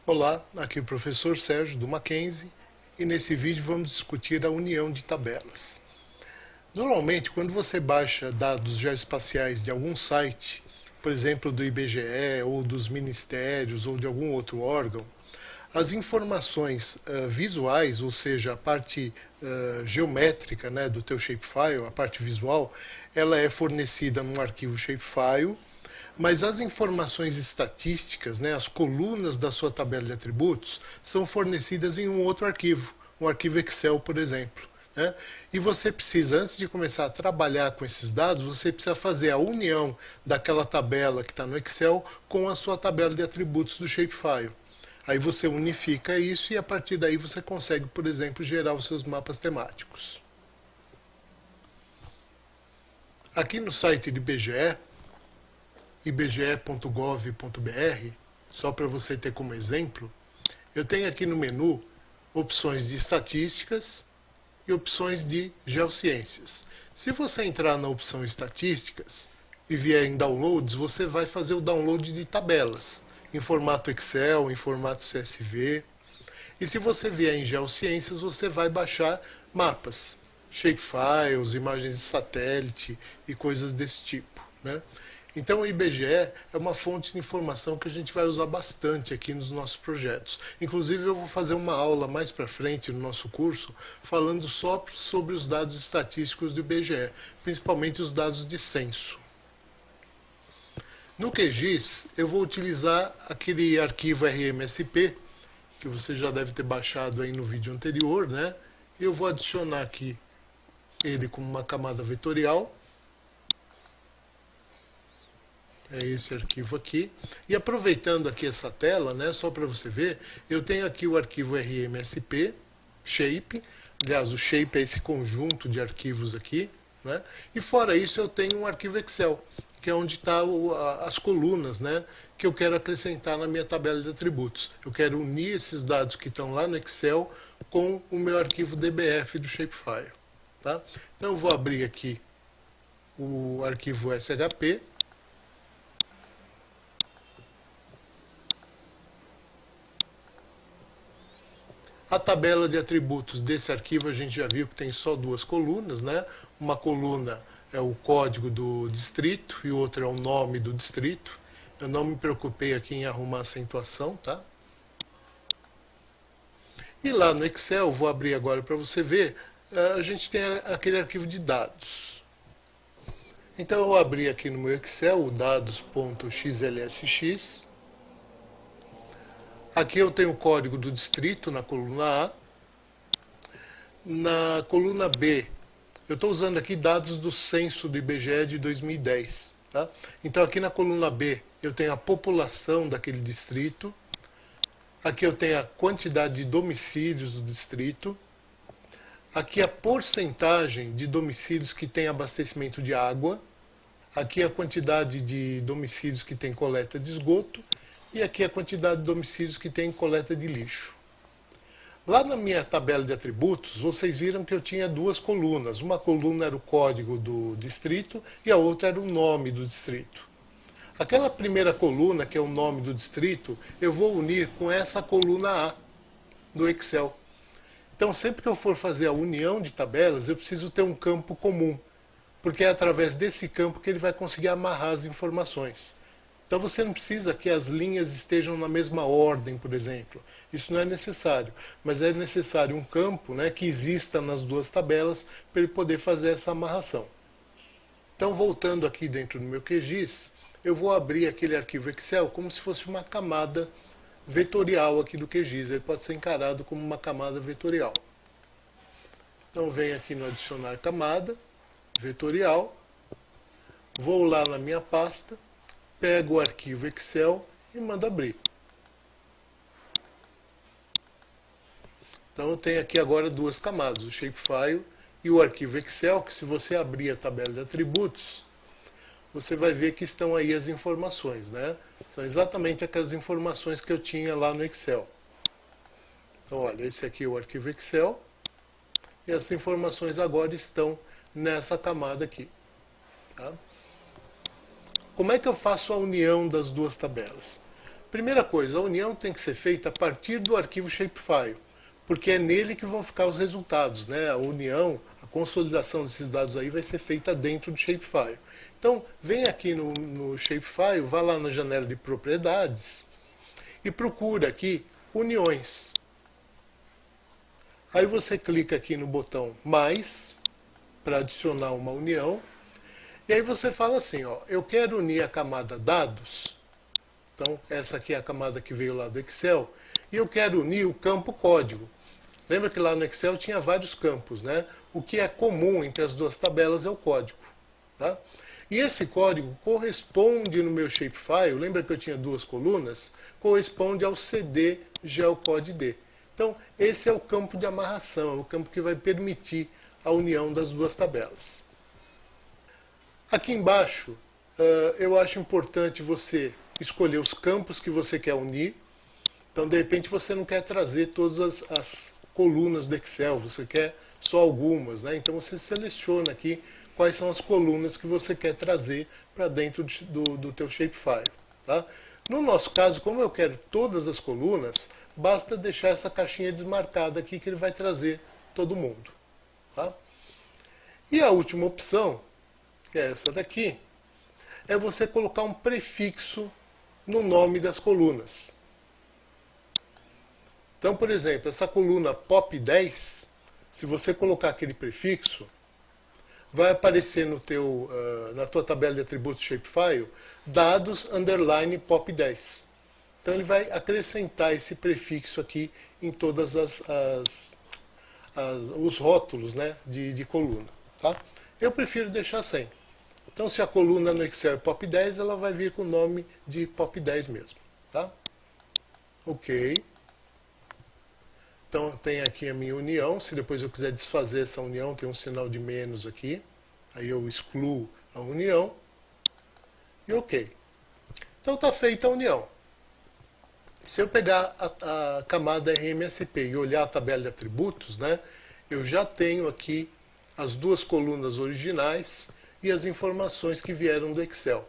Olá, aqui é o professor Sérgio do Mackenzie e nesse vídeo vamos discutir a união de tabelas. Normalmente, quando você baixa dados geoespaciais de algum site, por exemplo do IBGE ou dos ministérios ou de algum outro órgão, as informações visuais, ou seja, a parte geométrica, né, do teu shapefile, a parte visual, ela é fornecida num arquivo shapefile, mas as informações estatísticas, né, as colunas da sua tabela de atributos, são fornecidas em um outro arquivo, um arquivo Excel, por exemplo. Né? E você precisa, antes de começar a trabalhar com esses dados, você precisa fazer a união daquela tabela que está no Excel com a sua tabela de atributos do shapefile. Aí você unifica isso e a partir daí você consegue, por exemplo, gerar os seus mapas temáticos. Aqui no site do IBGE, ibge.gov.br, só para você ter como exemplo, eu tenho aqui no menu opções de estatísticas e opções de geociências. Se você entrar na opção estatísticas e vier em downloads, você vai fazer o download de tabelas, em formato Excel, em formato CSV. E se você vier em geociências, você vai baixar mapas, shapefiles, imagens de satélite e coisas desse tipo, né? Então o IBGE é uma fonte de informação que a gente vai usar bastante aqui nos nossos projetos. Inclusive eu vou fazer uma aula mais para frente no nosso curso falando só sobre os dados estatísticos do IBGE, principalmente os dados de censo. No QGIS eu vou utilizar aquele arquivo RMSP, que você já deve ter baixado aí no vídeo anterior, né? E eu vou adicionar aqui ele como uma camada vetorial. É esse arquivo aqui. E aproveitando aqui essa tela, né, só para você ver, eu tenho aqui o arquivo RMSP, shape. Aliás, o shape é esse conjunto de arquivos aqui, né? E fora isso eu tenho um arquivo Excel, que é onde estão as colunas, né, que eu quero acrescentar na minha tabela de atributos. Eu quero unir esses dados que estão lá no Excel com o meu arquivo DBF do shapefile. Tá? Então eu vou abrir aqui o arquivo SHP. A tabela de atributos desse arquivo a gente já viu que tem só duas colunas, né? Uma coluna é o código do distrito e outra é o nome do distrito. Eu não me preocupei aqui em arrumar acentuação, tá? E lá no Excel, vou abrir agora para você ver, a gente tem aquele arquivo de dados. Então eu abri aqui no meu Excel o dados.xlsx. Aqui eu tenho o código do distrito na coluna A. Na coluna B, eu estou usando aqui dados do censo do IBGE de 2010. Tá? Então aqui na coluna B eu tenho a população daquele distrito. Aqui eu tenho a quantidade de domicílios do distrito. Aqui a porcentagem de domicílios que tem abastecimento de água. Aqui a quantidade de domicílios que tem coleta de esgoto. E aqui a quantidade de domicílios que tem coleta de lixo. Lá na minha tabela de atributos, vocês viram que eu tinha duas colunas. Uma coluna era o código do distrito e a outra era o nome do distrito. Aquela primeira coluna, que é o nome do distrito, eu vou unir com essa coluna A do Excel. Então, sempre que eu for fazer a união de tabelas, eu preciso ter um campo comum, porque é através desse campo que ele vai conseguir amarrar as informações. Então você não precisa que as linhas estejam na mesma ordem, por exemplo. Isso não é necessário. Mas é necessário um campo, né, que exista nas duas tabelas para ele poder fazer essa amarração. Então, voltando aqui dentro do meu QGIS, eu vou abrir aquele arquivo Excel como se fosse uma camada vetorial aqui do QGIS. Ele pode ser encarado como uma camada vetorial. Então, venho aqui no adicionar camada, vetorial, vou lá na minha pasta, pego o arquivo Excel e mando abrir. Então eu tenho aqui agora duas camadas, o shapefile e o arquivo Excel, que se você abrir a tabela de atributos, você vai ver que estão aí as informações, né? São exatamente aquelas informações que eu tinha lá no Excel. Então olha, esse aqui é o arquivo Excel e as informações agora estão nessa camada aqui. Tá? Como é que eu faço a união das duas tabelas? primeira coisa, a união tem que ser feita a partir do arquivo shapefile, porque é nele que vão ficar os resultados, né? A união, a consolidação desses dados aí vai ser feita dentro do shapefile. Então, vem aqui no shapefile, vá lá na janela de propriedades e procura aqui uniões. Aí você clica aqui no botão mais para adicionar uma união. E aí você fala assim, ó, eu quero unir a camada dados. Então, essa aqui é a camada que veio lá do Excel. E eu quero unir o campo código. Lembra que lá no Excel tinha vários campos, né? O que é comum entre as duas tabelas é o código. Tá? E esse código corresponde no meu shapefile, lembra que eu tinha duas colunas? Corresponde ao CD Geocode D. Então, esse é o campo de amarração, é o campo que vai permitir a união das duas tabelas. Aqui embaixo, eu acho importante você escolher os campos que você quer unir. Então, de repente, você não quer trazer todas as colunas do Excel, você quer só algumas, né? Então, você seleciona aqui quais são as colunas que você quer trazer para dentro do teu shapefile. Tá? No nosso caso, como eu quero todas as colunas, basta deixar essa caixinha desmarcada aqui que ele vai trazer todo mundo. Tá? E a última opção, que é essa daqui, é você colocar um prefixo no nome das colunas. Então, por exemplo, essa coluna POP10, se você colocar aquele prefixo, vai aparecer na tua tabela de atributos shapefile, dados underline POP10. Então ele vai acrescentar esse prefixo aqui em todas os rótulos, né, de coluna. Tá? Eu prefiro deixar sem. Então se a coluna no Excel é POP10, ela vai vir com o nome de POP10 mesmo. Tá? Ok. Então tem aqui a minha união, se depois eu quiser desfazer essa união, tem um sinal de menos aqui. Aí eu excluo a união e ok. Então está feita a união. Se eu pegar a camada RMSP e olhar a tabela de atributos, né, eu já tenho aqui as duas colunas originais e as informações que vieram do Excel.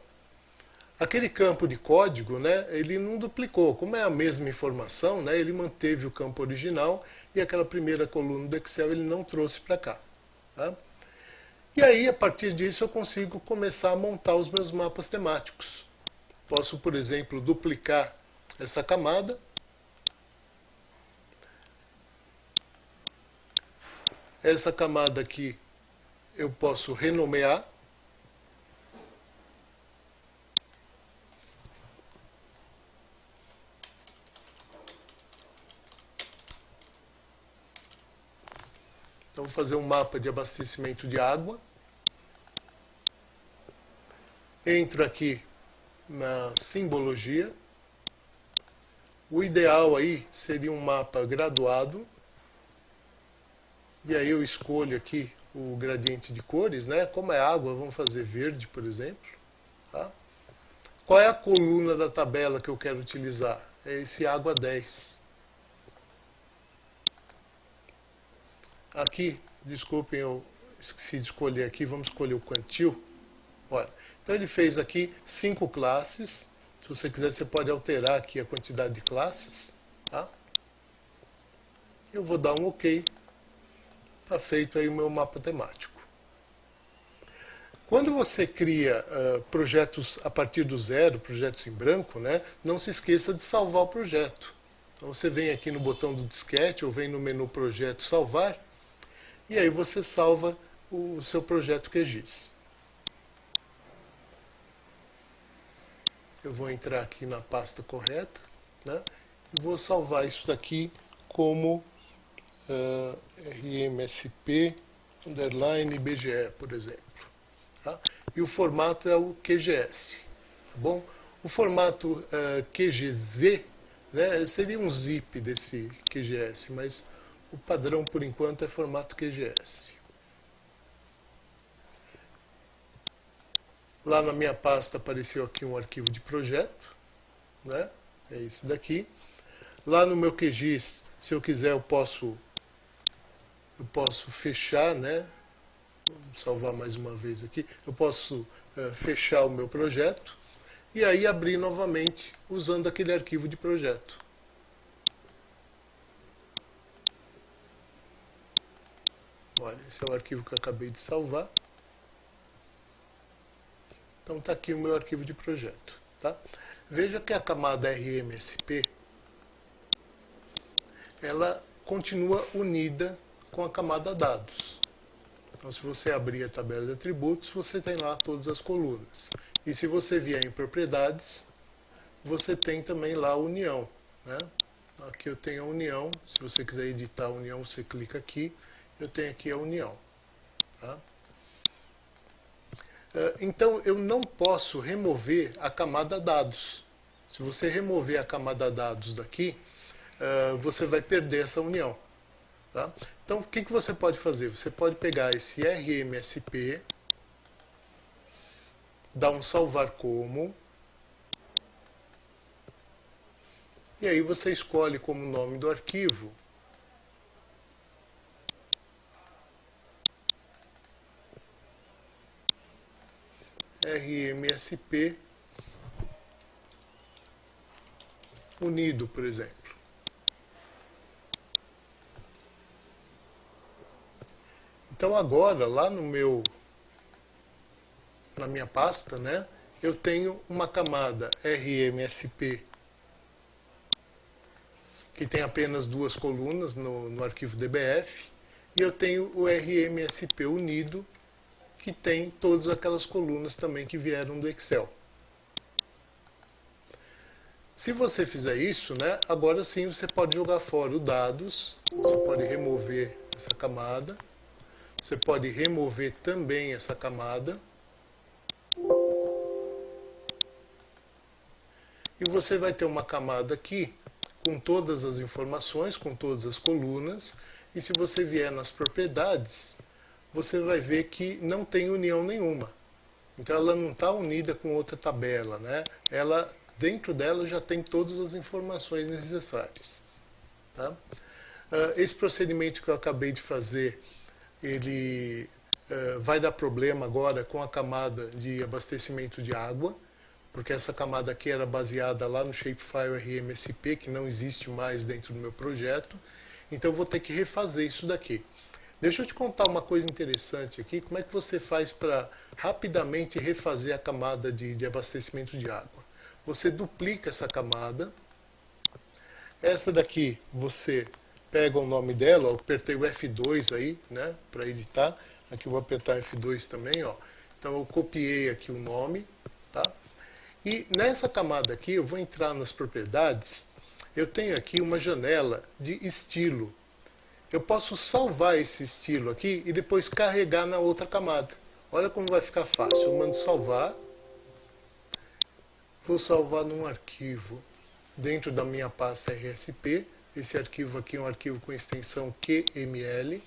Aquele campo de código, né, ele não duplicou. Como é a mesma informação, né, ele manteve o campo original e aquela primeira coluna do Excel ele não trouxe para cá. Tá? E aí, a partir disso, eu consigo começar a montar os meus mapas temáticos. Posso, por exemplo, duplicar essa camada. Essa camada aqui eu posso renomear. Então, vou fazer um mapa de abastecimento de água. Entro aqui na simbologia. O ideal aí seria um mapa graduado. E aí eu escolho aqui o gradiente de cores, né? Como é água, vamos fazer verde, por exemplo. Tá? Qual é a coluna da tabela que eu quero utilizar? É esse água 10. Aqui, desculpem, eu esqueci de escolher aqui, vamos escolher o quantil. Olha, então ele fez aqui 5 classes. Se você quiser, você pode alterar aqui a quantidade de classes. Tá? Eu vou dar um OK. Está feito aí o meu mapa temático. Quando você cria projetos a partir do zero, projetos em branco, né, não se esqueça de salvar o projeto. Então você vem aqui no botão do disquete ou vem no menu Projeto Salvar e aí você salva o seu projeto QGIS. Eu vou entrar aqui na pasta correta, né, e vou salvar isso daqui como RMSP _ BGE, por exemplo. Tá? E o formato é o QGS. Tá bom? O formato QGZ, né, seria um zip desse QGS, mas o padrão por enquanto é formato QGS. Lá na minha pasta apareceu aqui um arquivo de projeto, né? É esse daqui. Lá no meu QGIS, se eu quiser, eu posso fechar, né? Vamos salvar mais uma vez aqui. Eu posso fechar o meu projeto. e aí abrir novamente usando aquele arquivo de projeto. Olha, esse é o arquivo que eu acabei de salvar. Então está aqui o meu arquivo de projeto. Tá? Veja que a camada RMSP ela continua unida com a camada dados. Então, se você abrir a tabela de atributos, você tem lá todas as colunas. E se você vier em propriedades, você tem também lá a união. Né? Aqui eu tenho a união. Se você quiser editar a união, você clica aqui. Eu tenho aqui a união. Tá? Então, eu não posso remover a camada dados. Se você remover a camada dados daqui, você vai perder essa união. Tá? Então, o que você pode fazer? Você pode pegar esse RMSP, dar um salvar como, e aí você escolhe como nome do arquivo RMSP unido, por exemplo. Então agora, lá na minha pasta, né, eu tenho uma camada RMSP que tem apenas 2 colunas no arquivo DBF, e eu tenho o RMSP unido, que tem todas aquelas colunas também que vieram do Excel. Se você fizer isso, né, agora sim você pode jogar fora o dados, você pode remover essa camada, você pode remover também essa camada, e você vai ter uma camada aqui com todas as informações, com todas as colunas, e se você vier nas propriedades, você vai ver que não tem união nenhuma. Então ela não está unida com outra tabela, né? Dentro dela já tem todas as informações necessárias. Tá? Esse procedimento que eu acabei de fazer, ele vai dar problema agora com a camada de abastecimento de água, porque essa camada aqui era baseada lá no shapefile RMSP, que não existe mais dentro do meu projeto. Então eu vou ter que refazer isso daqui. Deixa eu te contar uma coisa interessante aqui, como é que você faz para rapidamente refazer a camada de abastecimento de água. Você duplica essa camada, essa daqui você pega o nome dela, eu apertei o F2 aí, né, para editar, aqui eu vou apertar F2 também, ó. Então eu copiei aqui o nome, tá? E nessa camada aqui eu vou entrar nas propriedades, eu tenho aqui uma janela de estilo. Eu posso salvar esse estilo aqui e depois carregar na outra camada. Olha como vai ficar fácil. Eu mando salvar. Vou salvar num arquivo dentro da minha pasta RSP. Esse arquivo aqui é um arquivo com extensão QML.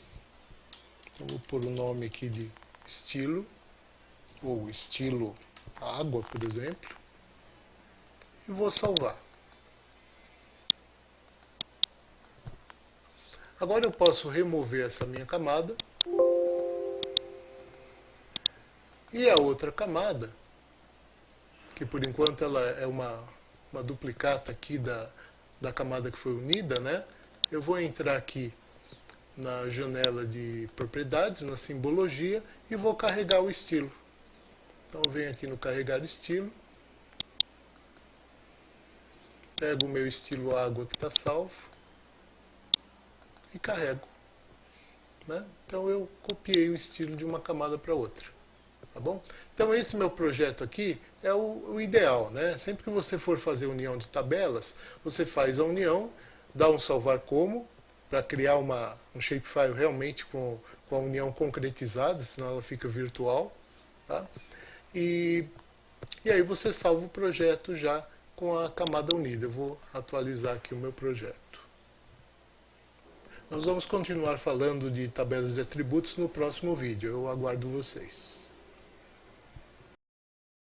Eu vou pôr o nome aqui de estilo, ou estilo água, por exemplo. E vou salvar. Agora eu posso remover essa minha camada. E a outra camada, que por enquanto ela é uma duplicata aqui da camada que foi unida, né? Eu vou entrar aqui na janela de propriedades, na simbologia, e vou carregar o estilo. Então eu venho aqui no carregar estilo, pego o meu estilo água que está salvo, e carrego. Né? Então eu copiei o estilo de uma camada para outra. Tá bom? Então esse meu projeto aqui é o ideal. Né? Sempre que você for fazer união de tabelas, você faz a união, dá um salvar como, para criar um shapefile realmente com a união concretizada, senão ela fica virtual. Tá? E aí você salva o projeto já com a camada unida. Eu vou atualizar aqui o meu projeto. Nós vamos continuar falando de tabelas de atributos no próximo vídeo. Eu aguardo vocês.